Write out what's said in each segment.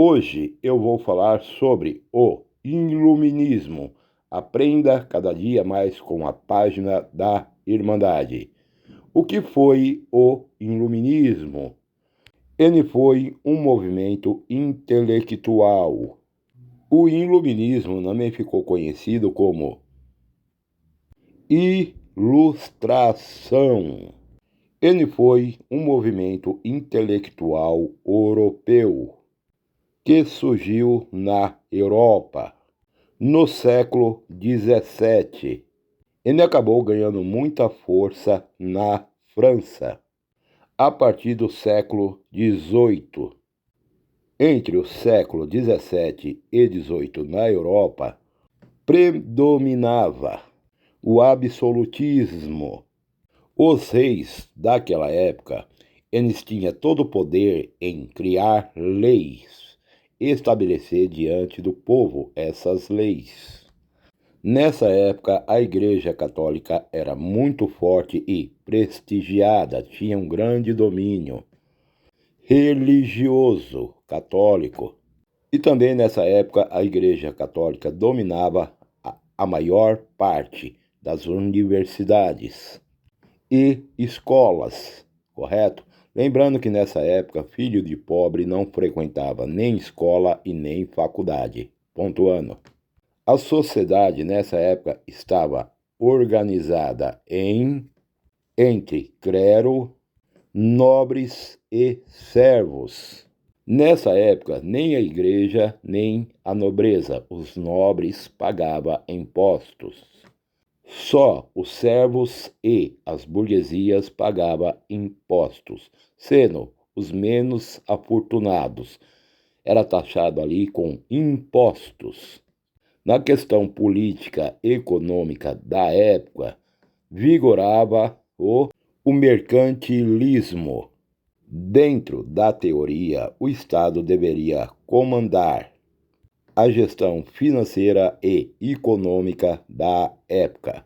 Hoje eu vou falar sobre o Iluminismo. Aprenda cada dia mais com a página da Irmandade. O que foi o Iluminismo? Ele foi um movimento intelectual. O Iluminismo também ficou conhecido como Ilustração. Ele foi um movimento intelectual europeu que surgiu na Europa no século XVII. Ele acabou ganhando muita força na França a partir do século XVIII. Entre o século XVII e XVIII na Europa, predominava o absolutismo. Os reis daquela época, eles tinham todo o poder em criar leis, estabelecer diante do povo essas leis. Nessa época, a Igreja Católica era muito forte e prestigiada, tinha um grande domínio religioso católico. E também nessa época, a Igreja Católica dominava a maior parte das universidades e escolas, correto? Lembrando que nessa época, filho de pobre não frequentava nem escola e nem faculdade. Pontuando. A sociedade nessa época estava organizada entre clero, nobres e servos. Nessa época, nem a igreja nem a nobreza, os nobres pagavam impostos. Só os servos e as burguesias pagavam impostos, sendo os menos afortunados era taxado ali com impostos. Na questão política e econômica da época, vigorava o mercantilismo. Dentro da teoria, o Estado deveria comandar a gestão financeira e econômica da época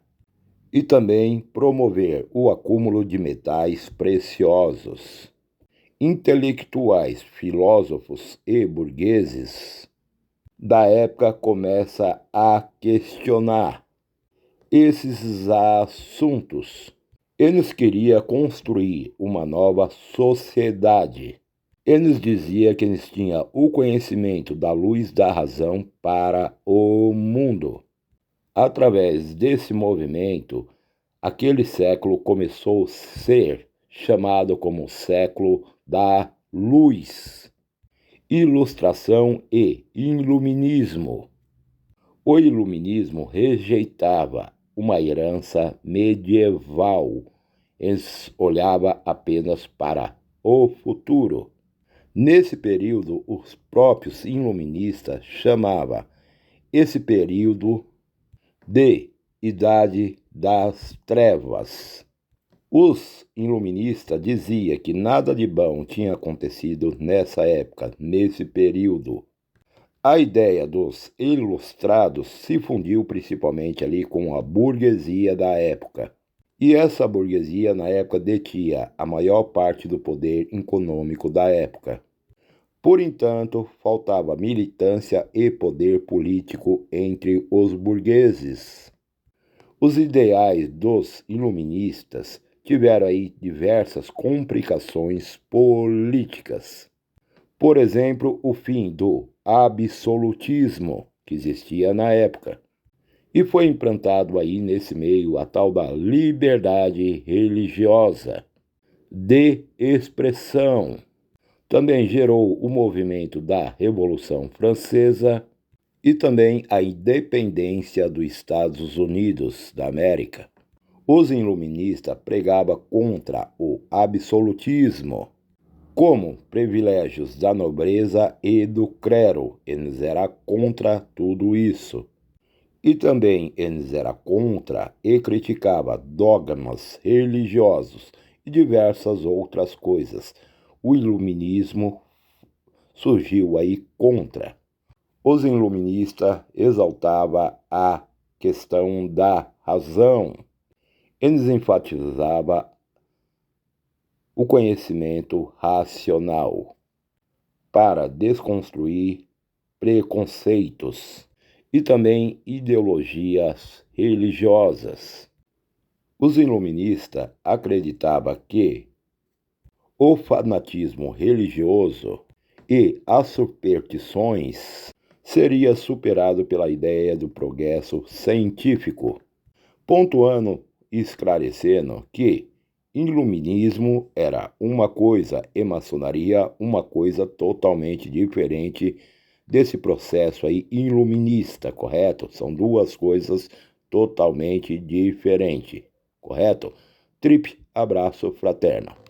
e também promover o acúmulo de metais preciosos. Intelectuais, filósofos e burgueses da época começam a questionar esses assuntos. Eles queriam construir uma nova sociedade. Eles diziam que eles tinham o conhecimento da luz da razão para o mundo. Através desse movimento, aquele século começou a ser chamado como século da luz. Ilustração e Iluminismo. O Iluminismo rejeitava uma herança medieval. Eles olhavam apenas para o futuro. Nesse período, os próprios iluministas chamavam esse período de Idade das Trevas. Os iluministas diziam que nada de bom tinha acontecido nessa época, nesse período. A ideia dos ilustrados se fundiu principalmente ali com a burguesia da época. E essa burguesia, na época, detinha a maior parte do poder econômico da época. Por entanto, faltava militância e poder político entre os burgueses. Os ideais dos iluministas tiveram aí diversas complicações políticas. Por exemplo, o fim do absolutismo que existia na época. E foi implantado aí nesse meio a tal da liberdade religiosa de expressão. Também gerou o movimento da Revolução Francesa e também a independência dos Estados Unidos da América. Os iluministas pregavam contra o absolutismo, como privilégios da nobreza e do clero. Eles eram contra tudo isso. E também eles eram contra e criticavam dogmas religiosos e diversas outras coisas. O iluminismo surgiu aí contra. Os iluministas exaltavam a questão da razão. Eles enfatizavam o conhecimento racional. para desconstruir preconceitos e também ideologias religiosas. Os iluministas acreditavam que o fanatismo religioso e as superstições seria superado pela ideia do progresso científico, pontuando e esclarecendo que iluminismo era uma coisa e maçonaria uma coisa totalmente diferente desse processo aí iluminista, correto? São duas coisas totalmente diferentes, correto? Trip, abraço fraterno.